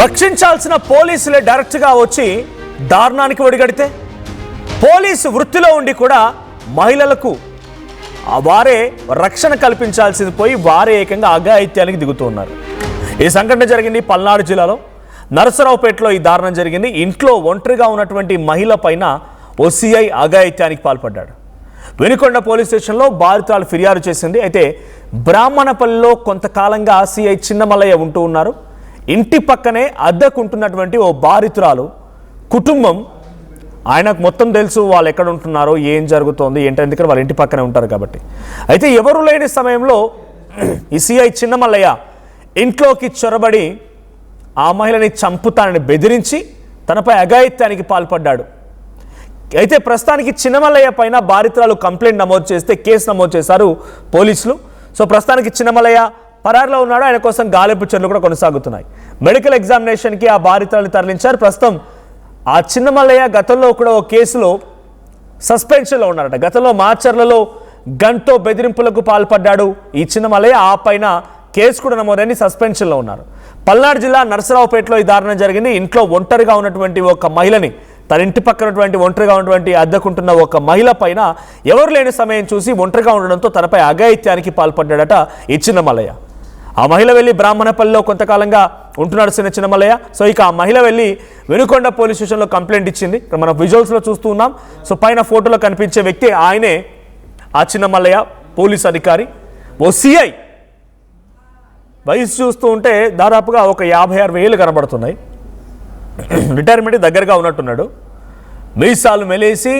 రక్షించాల్సిన పోలీసులే డైరెక్ట్గా వచ్చి దారుణానికి ఒడిగడితే పోలీసు వృత్తిలో ఉండి కూడా మహిళలకు వారే రక్షణ కల్పించాల్సింది పోయి వారే ఏకంగా అఘాయిత్యానికి దిగుతూ ఉన్నారు. ఈ సంఘటన జరిగింది పల్నాడు జిల్లాలో నరసరావుపేటలో. ఈ దారుణం జరిగింది. ఇంట్లో ఒంటరిగా ఉన్నటువంటి మహిళ పైన ఓ సిఐ అఘాయిత్యానికి పాల్పడ్డాడు. వినుకొండ పోలీస్ స్టేషన్లో బాధితురాలు ఫిర్యాదు చేసింది. అయితే బ్రాహ్మణపల్లిలో కొంతకాలంగా సిఐ చిన్నమల్లయ్య ఉంటూ ఉన్నారు. ఇంటి పక్కనే అద్దెకుంటున్నటువంటి ఓ బాధితురాలు కుటుంబం, ఆయనకు మొత్తం తెలుసు వాళ్ళు ఎక్కడ ఉంటున్నారో, ఏం జరుగుతోంది ఏంటంటే, ఎందుకంటే వాళ్ళ ఇంటి పక్కనే ఉంటారు కాబట్టి. అయితే ఎవరు లేని సమయంలో ఈ సిఐ చిన్నమల్లయ్య ఇంట్లోకి చొరబడి ఆ మహిళని చంపుతానని బెదిరించి తనపై అఘాయిత్యానికి పాల్పడ్డాడు. అయితే ప్రస్తుతానికి చిన్నమల్లయ్య పైన బాధితురాలు కంప్లైంట్ నమోదు చేస్తే కేసు నమోదు చేశారు పోలీసులు. సో ప్రస్తుతానికి చిన్నమల్లయ్య పరారులో ఉన్నాడు. ఆయన కోసం గాలింపు చర్యలు కూడా కొనసాగుతున్నాయి. మెడికల్ ఎగ్జామినేషన్కి ఆ బాధితురాలను తరలించారు. ప్రస్తుతం ఆ చిన్నమల్లయ్య గతంలో కూడా ఓ కేసులో సస్పెన్షన్లో ఉన్నారట. గతంలో మాచర్లలో గన్తో బెదిరింపులకు పాల్పడ్డాడు ఈ చిన్నమల్లయ్య. ఆ పైన కేసు కూడా నమోదని సస్పెన్షన్లో ఉన్నారు. పల్నాడు జిల్లా నరసరావుపేటలో ఈ దారుణం జరిగింది. ఇంట్లో ఒంటరిగా ఉన్నటువంటి ఒక మహిళని, తన ఇంటి పక్కనటువంటి ఒంటరిగా ఉన్నటువంటి అద్దెకుంటున్న ఒక మహిళ పైన ఎవరు లేని సమయం చూసి ఒంటరిగా ఉండడంతో తనపై అఘాయిత్యానికి పాల్పడ్డాడట ఈ చిన్నమల్లయ్య. ఆ మహిళ వెళ్ళి బ్రాహ్మణపల్లిలో కొంతకాలంగా ఉంటున్నాడు చిన్నమల్లయ్య. సో ఇక ఆ మహిళ వెళ్ళి వినుకొండ పోలీస్ స్టేషన్లో కంప్లైంట్ ఇచ్చింది. మనం విజువల్స్లో చూస్తూ ఉన్నాం. సో పైన ఫోటోలో కనిపించే వ్యక్తి ఆయనే ఆ చిన్నమల్లయ్య, పోలీస్ అధికారి, ఓ సిఐ. వయసు చూస్తూ ఉంటే దాదాపుగా ఒక 56 ఏళ్ళు కనబడుతున్నాయి. రిటైర్మెంట్ దగ్గరగా ఉన్నట్టున్నాడు. మీసాలు మెలేసి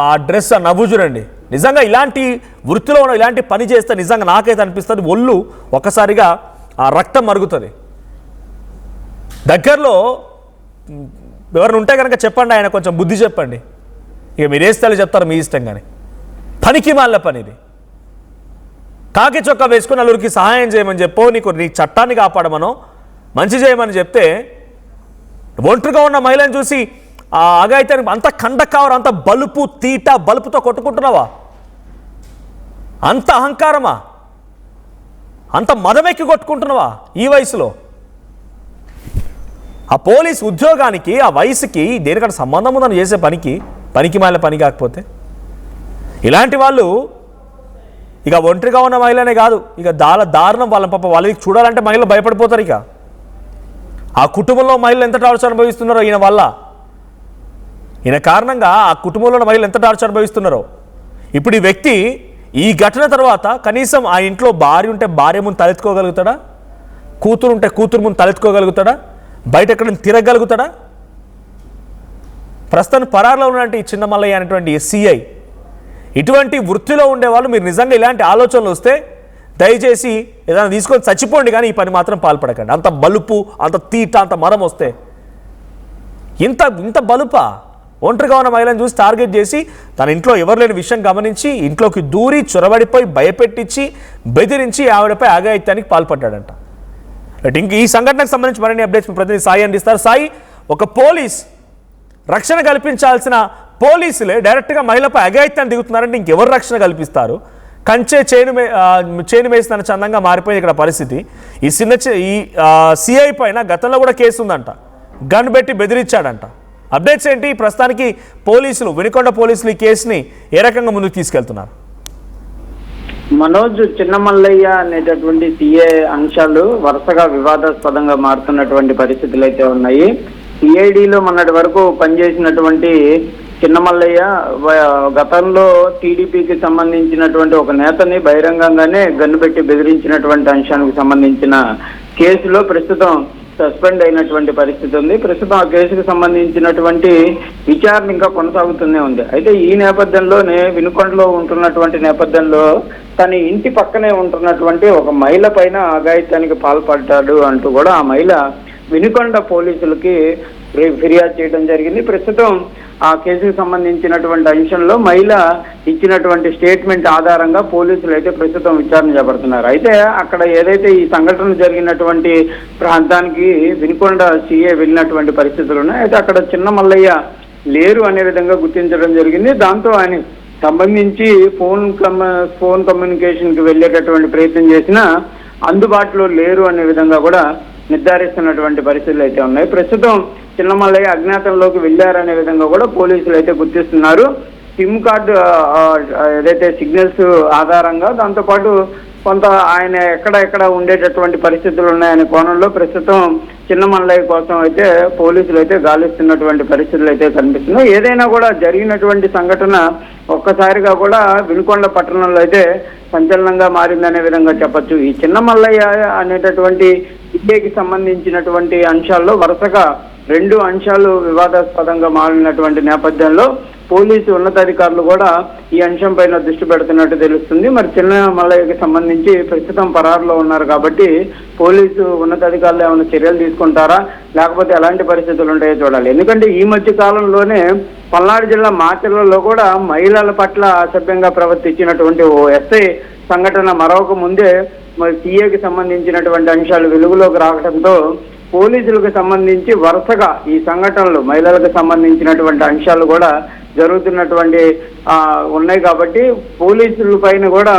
ఆ డ్రెస్, ఆ నవ్వు చూడండి. నిజంగా ఇలాంటి వృత్తిలో ఉన్న ఇలాంటి పని చేస్తే నిజంగా నాకైతే అనిపిస్తుంది ఒళ్ళు ఒక్కసారిగా ఆ రక్తం మరుగుతుంది. దగ్గరలో ఎవరిని ఉంటే కనుక చెప్పండి, ఆయన కొంచెం బుద్ధి చెప్పండి. ఇక మీరు వేస్తే చెప్తారు మీ ఇష్టం. కానీ పనికి మాల పని ఇది. కాకి చొక్కా వేసుకుని నలుగురికి సహాయం చేయమని చెప్పో, నీ చట్టాన్ని కాపాడమనో, మంచి చేయమని చెప్తే ఒంటరిగా ఉన్న మహిళను చూసి ఆ అఘాయిత్యానికి అంత కండకావరు, అంత బలుపు తీట బలుపుతో కొట్టుకుంటున్నావా? అంత అహంకారమా? అంత మదమెక్కి కొట్టుకుంటున్నావా ఈ వయసులో? ఆ పోలీస్ ఉద్యోగానికి, ఆ వయసుకి దేనికంటే సంబంధం ఉందని చేసే పనికి మాలిన పని కాకపోతే ఇలాంటి వాళ్ళు ఇక ఒంటరిగా ఉన్న మహిళనే కాదు, ఇక దారుణం. వాళ్ళ పాప వాళ్ళకి చూడాలంటే మహిళలు భయపడిపోతారు. ఇక ఆ కుటుంబంలో మహిళలు ఎంత టార్చర్ అనుభవిస్తున్నారో ఈయన వల్ల, ఈయన కారణంగా ఆ కుటుంబంలో ఉన్న మహిళలు ఎంత టార్చర్ అనుభవిస్తున్నారో. ఇప్పుడు ఈ వ్యక్తి ఈ ఘటన తర్వాత కనీసం ఆ ఇంట్లో భార్య ఉంటే భార్య ముందు తలెత్తుకోగలుగుతాడా? కూతురు ఉంటే కూతురు ముందు తలెత్తుకోగలుగుతాడా? బయట ఎక్కడ తిరగలుగుతాడా? ప్రస్తుతం పరారులో ఉన్నటువంటి ఈ చిన్నమల్లయ్య అనేటువంటి సిఐ, ఇటువంటి వృత్తిలో ఉండేవాళ్ళు మీరు నిజంగా ఇలాంటి ఆలోచనలు వస్తే దయచేసి ఏదైనా తీసుకొని చచ్చిపోండి, కానీ ఈ పని మాత్రం పాల్పడకండి. అంత బలుపు, అంత తీట, అంత మరం వస్తే ఇంత బలుపా? ఒంటరిగా ఉన్న మహిళను చూసి టార్గెట్ చేసి తన ఇంట్లో ఎవరు లేని విషయం గమనించి ఇంట్లోకి దూరి చొరబడిపోయి భయపెట్టించి బెదిరించి ఆవిడపై అఘాయిత్యానికి పాల్పడ్డాడంట. ఇంక ఈ సంఘటనకు సంబంధించి మరిన్ని అప్డేట్స్ ప్రతినిధి సాయి అందిస్తారు. సాయి, ఒక పోలీస్ రక్షణ కల్పించాల్సిన పోలీసులే డైరెక్ట్గా మహిళపై అఘాయిత్యాన్ని దిగుతున్నారంటే ఇంకెవరు రక్షణ కల్పిస్తారు? కంచే చేను వేసిన చందంగా మారిపోయింది ఇక్కడ పరిస్థితి. ఈ సిఐ పైన గతంలో కూడా కేసు ఉందంట, గన్ పెట్టి బెదిరించాడంట. అప్డేట్స్ ఏంటి? ప్రస్తుతానికి పోలీసులు, వినుకొండ పోలీసులు ఈ కేసుని ఏ రకంగా ముందుకు తీసుకెళ్తున్నారు? మనోజ్, చిన్నమల్లయ్య అనేటటువంటి సిఐ అంశాలు వరుసగా వివాదాస్పదంగా మారుతున్నటువంటి పరిస్థితులు అయితే ఉన్నాయి. సిఐడిలో మొన్నటి వరకు పనిచేసినటువంటి చిన్నమల్లయ్య గతంలో టీడీపీకి సంబంధించినటువంటి ఒక నేతని బహిరంగంగానే గన్ను పెట్టి బెదిరించినటువంటి అంశానికి సంబంధించిన కేసులో ప్రస్తుతం సస్పెండ్ అయినటువంటి పరిస్థితి ఉంది. ప్రస్తుతం ఆ కేసుకు సంబంధించినటువంటి విచారణ ఇంకా కొనసాగుతూనే ఉంది. అయితే ఈ నేపథ్యంలోనే వినుకొండలో ఉంటున్నటువంటి నేపథ్యంలో తన ఇంటి పక్కనే ఉంటున్నటువంటి ఒక మహిళ పైన అఘాయిత్యానికి పాల్పడ్డాడు అంటూ కూడా ఆ మహిళ వినుకొండ పోలీసులకి ఫిర్యాదు చేయడం జరిగింది. ప్రస్తుతం ఆ కేసుకు సంబంధించినటువంటి అంశంలో మహిళ ఇచ్చినటువంటి స్టేట్మెంట్ ఆధారంగా పోలీసులు అయితే ప్రస్తుతం విచారణ చేపడుతున్నారు. అయితే అక్కడ ఏదైతే ఈ సంఘటన జరిగినటువంటి ప్రాంతానికి వినుకొండ సిఐ వెళ్ళినటువంటి పరిస్థితులు ఉన్నాయి. అయితే అక్కడ చిన్నమల్లయ్య లేరు అనే విధంగా గుర్తించడం జరిగింది. దాంతో ఆయన సంబంధించి ఫోన్ కమ్యూనికేషన్కి వెళ్ళేటటువంటి ప్రయత్నం చేసినా అందుబాటులో లేరు అనే విధంగా కూడా నిర్ధారిస్తున్నటువంటి పరిస్థితులు అయితే ఉన్నాయి. ప్రస్తుతం చిన్నమల్లయ్య అజ్ఞాతంలోకి వెళ్ళారనే విధంగా కూడా పోలీసులు అయితే గుర్తిస్తున్నారు. సిమ్ కార్డు ఏదైతే సిగ్నల్స్ ఆధారంగా దాంతోపాటు కొంత ఆయన ఎక్కడ ఉండేటటువంటి పరిస్థితులు ఉన్నాయనే కోణంలో ప్రస్తుతం చిన్నమల్లయ్య కోసం అయితే పోలీసులు అయితే గాలిస్తున్నటువంటి పరిస్థితులు అయితే కనిపిస్తున్నాయి. ఏదైనా కూడా జరిగినటువంటి సంఘటన ఒక్కసారిగా కూడా వినుకొండ పట్టణంలో అయితే సంచలనంగా మారిందనే విధంగా చెప్పొచ్చు. ఈ చిన్నమల్లయ్య అనేటటువంటి విద్యకి సంబంధించినటువంటి అంశాల్లో వరుసగా 2 అంశాలు వివాదాస్పదంగా మారినటువంటి నేపథ్యంలో పోలీసు ఉన్నతాధికారులు కూడా ఈ అంశం పైన దృష్టి పెడుతున్నట్టు తెలుస్తుంది. మరి చిన్నమల్లయ్యకి సంబంధించి ప్రస్తుతం పరారులో ఉన్నారు కాబట్టి పోలీసు ఉన్నతాధికారులు ఏమైనా చర్యలు తీసుకుంటారా, లేకపోతే ఎలాంటి పరిస్థితులు ఉంటాయో చూడాలి. ఎందుకంటే ఈ మధ్య కాలంలోనే పల్నాడు జిల్లా మాచర్లలో కూడా మహిళల పట్ల అసభ్యంగా ప్రవర్తించినటువంటి ఓ ఎస్ఐ సంఘటన మరొక ముందే మరి సీఏకి సంబంధించినటువంటి అంశాలు వెలుగులోకి రావడంతో పోలీసులకు సంబంధించి వరుసగా ఈ సంఘటనలు మహిళలకు సంబంధించినటువంటి అంశాలు కూడా జరుగుతున్నటువంటి ఉన్నాయి కాబట్టి పోలీసుల పైన కూడా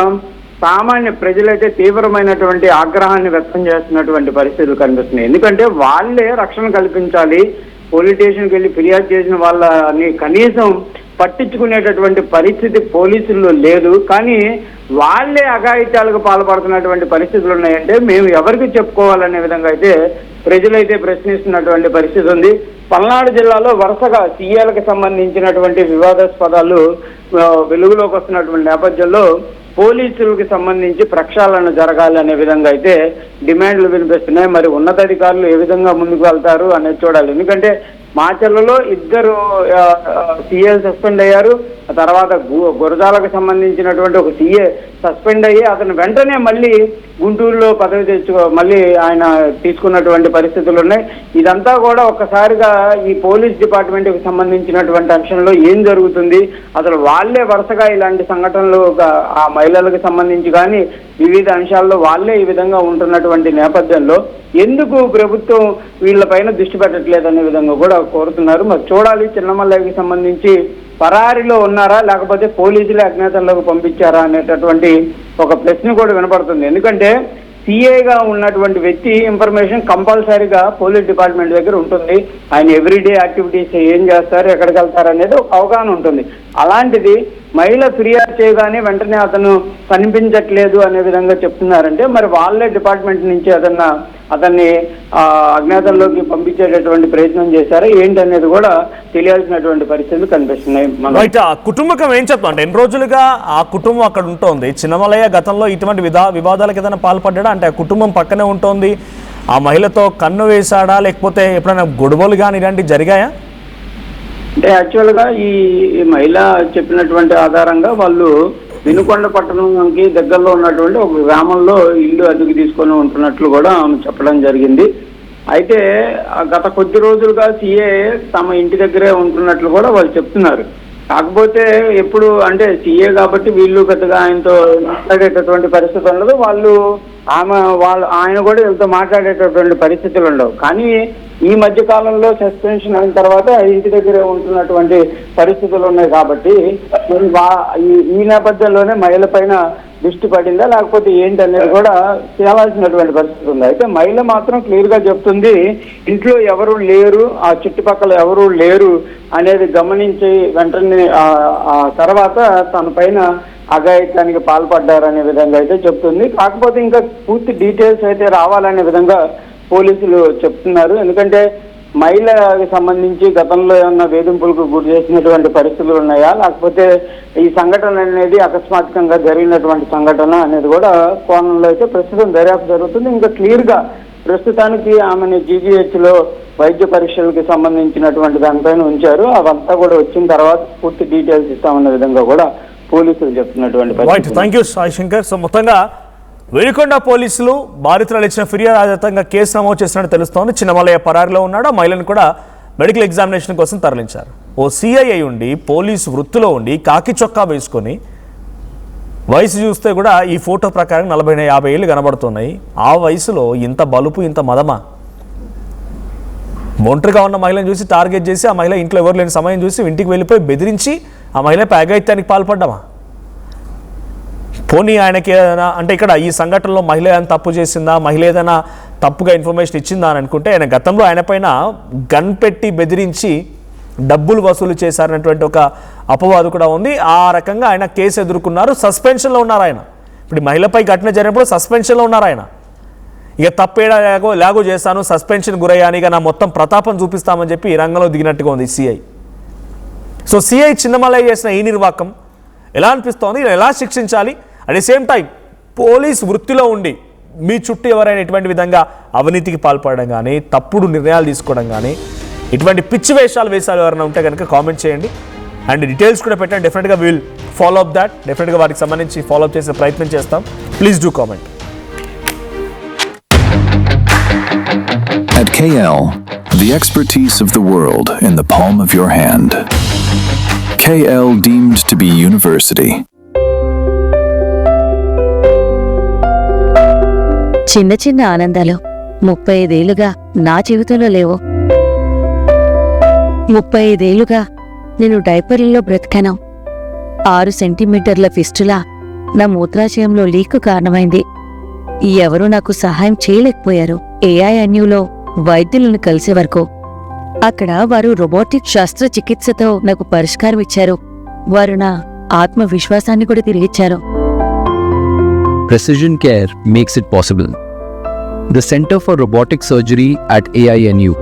సామాన్య ప్రజలైతే తీవ్రమైనటువంటి ఆగ్రహాన్ని వ్యక్తం చేస్తున్నటువంటి పరిస్థితులు కనిపిస్తున్నాయి. ఎందుకంటే వాళ్ళే రక్షణ కల్పించాలి, పోలీస్ స్టేషన్కి వెళ్ళి ఫిర్యాదు చేసిన వాళ్ళని కనీసం పట్టించుకునేటటువంటి పరిస్థితి పోలీసుల్లో లేదు. కానీ వాళ్ళే అఘాయిత్యాలకు పాల్పడుతున్నటువంటి పరిస్థితులు ఉన్నాయంటే మేము ఎవరికి చెప్పుకోవాలనే విధంగా అయితే ప్రజలైతే ప్రశ్నిస్తున్నటువంటి పరిస్థితి ఉంది. పల్నాడు జిల్లాలో వరుసగా సీఏలకు సంబంధించినటువంటి వివాదాస్పదాలు వెలుగులోకి వస్తున్నటువంటి నేపథ్యంలో పోలీసులకు సంబంధించి ప్రక్షాళన జరగాలి అనే విధంగా అయితే డిమాండ్లు వినిపిస్తున్నాయి. మరి ఉన్నతాధికారులు ఏ విధంగా ముందుకు వెళ్తారు అనేది చూడాలి. ఎందుకంటే మాచర్లలో 2 సీఏ సస్పెండ్ అయ్యారు. ఆ తర్వాత గురజాలకు సంబంధించినటువంటి ఒక సీఏ సస్పెండ్ అయ్యి అతను వెంటనే మళ్ళీ గుంటూరులో పదవి మళ్ళీ ఆయన తీసుకున్నటువంటి పరిస్థితులు ఉన్నాయి. ఇదంతా కూడా ఒక్కసారిగా ఈ పోలీస్ డిపార్ట్మెంట్కి సంబంధించినటువంటి అంశంలో ఏం జరుగుతుంది, అసలు వాళ్ళే వరుసగా ఇలాంటి సంఘటనలు ఆ మహిళలకు సంబంధించి కానీ వివిధ అంశాల్లో వాళ్ళే ఈ విధంగా ఉంటున్నటువంటి నేపథ్యంలో ఎందుకు ప్రభుత్వం వీళ్ళపైన దృష్టి పెట్టట్లేదనే విధంగా కూడా కోరుతున్నారు. మరి చూడాలి, చిన్నమల్లయ్యకి సంబంధించి పరారిలో ఉన్నారా లేకపోతే పోలీసులే అజ్ఞాతంలోకి పంపించారా అనేటటువంటి ఒక ప్రశ్న కూడా వినపడుతుంది. ఎందుకంటే సీఏగా ఉన్నటువంటి వ్యక్తి ఇన్ఫర్మేషన్ కంపల్సరీగా పోలీస్ డిపార్ట్మెంట్ దగ్గర ఉంటుంది. ఆయన ఎవ్రీడే యాక్టివిటీస్ ఏం చేస్తారు, ఎక్కడికి వెళ్తారు అనేది ఒక అవగాహన ఉంటుంది. అలాంటిది మహిళ ఫిర్యాదు చేయగానే వెంటనే అతను కనిపించట్లేదు అనే విధంగా చెప్తున్నారంటే మరి వాళ్ళే డిపార్ట్మెంట్ నుంచి అతన్ని అజ్ఞాతంలోకి పంపించేటటువంటి ప్రయత్నం చేశారా ఏంటి అనేది కూడా తెలియాల్సినటువంటి పరిస్థితులు కనిపిస్తున్నాయి. కుటుంబకం ఏం చెప్తా అంటే 2 రోజులుగా ఆ కుటుంబం అక్కడ ఉంటుంది. చిన్నమల్లయ్య గతంలో ఇటువంటి వివాదాలకు ఏదైనా పాల్పడ్డా అంటే ఆ కుటుంబం పక్కనే ఉంటుంది. ఆ మహిళతో కన్ను వేశాడా లేకపోతే ఎప్పుడైనా గొడవలు కానీ ఇలాంటివి జరిగాయా? అంటే యాక్చువల్గా ఈ మహిళ చెప్పినటువంటి ఆధారంగా వాళ్ళు వినుకొండ పట్టణంకి దగ్గరలో ఉన్నటువంటి ఒక గ్రామంలో ఇల్లు అద్దెకు తీసుకొని ఉంటున్నట్లు కూడా చెప్పడం జరిగింది. అయితే గత కొద్ది రోజులుగా సీఏ తమ ఇంటి దగ్గరే ఉంటున్నట్లు కూడా వాళ్ళు చెప్తున్నారు. కాకపోతే ఎప్పుడు అంటే సీఏ కాబట్టి వీళ్ళు పెద్దగా ఆయనతో మాట్లాడేటటువంటి పరిస్థితి ఉండదు. ఆయన కూడా వీళ్ళతో మాట్లాడేటటువంటి పరిస్థితులు ఉండవు. కానీ ఈ మధ్య కాలంలో సస్పెన్షన్ అయిన తర్వాత ఇంటి దగ్గరే ఉంటున్నటువంటి పరిస్థితులు ఉన్నాయి కాబట్టి ఈ నేపథ్యంలోనే మహిళ పైన దృష్టి పడిందా లేకపోతే ఏంటి అనేది కూడా తేలాల్సినటువంటి పరిస్థితి ఉంది. అయితే మహిళ మాత్రం క్లియర్ గా చెప్తుంది, ఇంట్లో ఎవరు లేరు, ఆ చుట్టుపక్కల ఎవరు లేరు అనేది గమనించి వెంటనే ఆ తర్వాత తన పైన అఘాయిత్యానికి పాల్పడ్డారనే విధంగా అయితే చెప్తుంది. కాకపోతే ఇంకా పూర్తి డీటెయిల్స్ అయితే రావాలనే విధంగా పోలీసులు చెప్తున్నారు. ఎందుకంటే మహిళకి సంబంధించి గతంలో ఏమన్నా వేధింపులకు గురి చేసినటువంటి పరిస్థితులు ఉన్నాయా లేకపోతే ఈ సంఘటన అనేది అకస్మాత్తుగా జరిగినటువంటి సంఘటన అనేది కూడా కోణంలో అయితే ప్రస్తుతం దర్యాప్తు జరుగుతుంది. ఇంకా క్లియర్ గా ప్రస్తుతానికి ఆమెను GGH లో వైద్య పరీక్షలకు సంబంధించినటువంటి దానిపైన ఉంచారు. అవంతా కూడా వచ్చిన తర్వాత పూర్తి డీటెయిల్స్ ఇస్తామన్న విధంగా కూడా పోలీసులు చెప్తున్నటువంటి పరిస్థితి. Thank you Sai Shankar. So మొత్తంగా వెలికొండ పోలీసులు బాధితులు ఇచ్చిన ఫిర్యాదు ఆధారంగా కేసు నమోదు చేసినట్టు తెలుస్తోంది. చిన్నమల్లయ్య పరారిలో ఉన్నాడు. ఆ మహిళను కూడా మెడికల్ ఎగ్జామినేషన్ కోసం తరలించారు. ఓ CI ఉండి పోలీసు వృత్తిలో ఉండి కాకి చొక్కా వేసుకొని వయసు చూస్తే కూడా ఈ ఫోటో ప్రకారం 40-50 ఏళ్ళు కనబడుతున్నాయి. ఆ వయసులో ఇంత బలుపు ఇంత మదమా? ఒంటరిగా ఉన్న మహిళను చూసి టార్గెట్ చేసి ఆ మహిళ ఇంట్లో ఎవరు లేని సమయం చూసి ఇంటికి వెళ్ళిపోయి బెదిరించి ఆ మహిళపై అఘాయిత్యానికి పాల్పడ్డామా? పోనీ ఆయనకి ఏదైనా అంటే ఇక్కడ ఈ సంఘటనలో మహిళ ఏదైనా తప్పు చేసిందా, మహిళ ఏదైనా తప్పుగా ఇన్ఫర్మేషన్ ఇచ్చిందా అని అనుకుంటే ఆయన గతంలో ఆయన పైన గన్ పెట్టి బెదిరించి డబ్బులు వసూలు చేశారనేటువంటి ఒక అపవాదు కూడా ఉంది. ఆ రకంగా ఆయన కేసు ఎదుర్కొన్నారు, సస్పెన్షన్లో ఉన్నారు ఆయన. ఇప్పుడు మహిళపై ఘటన జరిగినప్పుడు సస్పెన్షన్లో ఉన్నారు ఆయన. ఇక తప్పేడా లాగో చేస్తాను, సస్పెన్షన్ గురయ్యాను, ఇక నా మొత్తం ప్రతాపం చూపిస్తామని చెప్పి రంగంలో దిగినట్టుగా ఉంది సిఐ. సో సిఐ చిన్నమల్లయ్య చేసిన ఈ నిర్వాకం ఎలా అనిపిస్తోంది, ఎలా శిక్షించాలి? At the same time police వృత్తిలో ఉండి మీ చుట్టూ ఎవరైనా ఇటువంటి విధంగా అవినీతికి పాల్పడడం కానీ, తప్పుడు నిర్ణయాలు తీసుకోవడం కానీ, ఇటువంటి పిచ్చి వేషాలు ఎవరైనా ఉంటే కనుక కామెంట్ చేయండి. అండ్ డీటెయిల్స్ కూడా పెట్టండి. డెఫినెట్గా విల్ ఫాలో అప్ దాట్. డెఫినెట్గా వాటికి సంబంధించి ఫాలో అప్ చేసే ప్రయత్నం చేస్తాం. Please do comment. At KL, the expertise of the world in the palm of your hand. KL deemed to be university. చిన్న చిన్న ఆనందాలు 35 ఏళ్లుగా నా జీవితంలో లేవు. 35 ఏళ్లుగా నేను డైపర్లలో బ్రతికాను. 6 సెంటీమీటర్ల ఫిస్టులా నా మూత్రాశయంలో లీక్ కారణమైంది. ఎవరూ నాకు సహాయం చేయలేకపోయారు. AINUలో వైద్యులను కలిసే వరకు అక్కడ వారు రోబోటిక్ శస్త్రచికిత్సతో నాకు పరిష్కారం ఇచ్చారు. వారు నా ఆత్మవిశ్వాసాన్ని కూడా తిరిగిచ్చారు. Precision care makes it possible. The Center for Robotic Surgery at AINU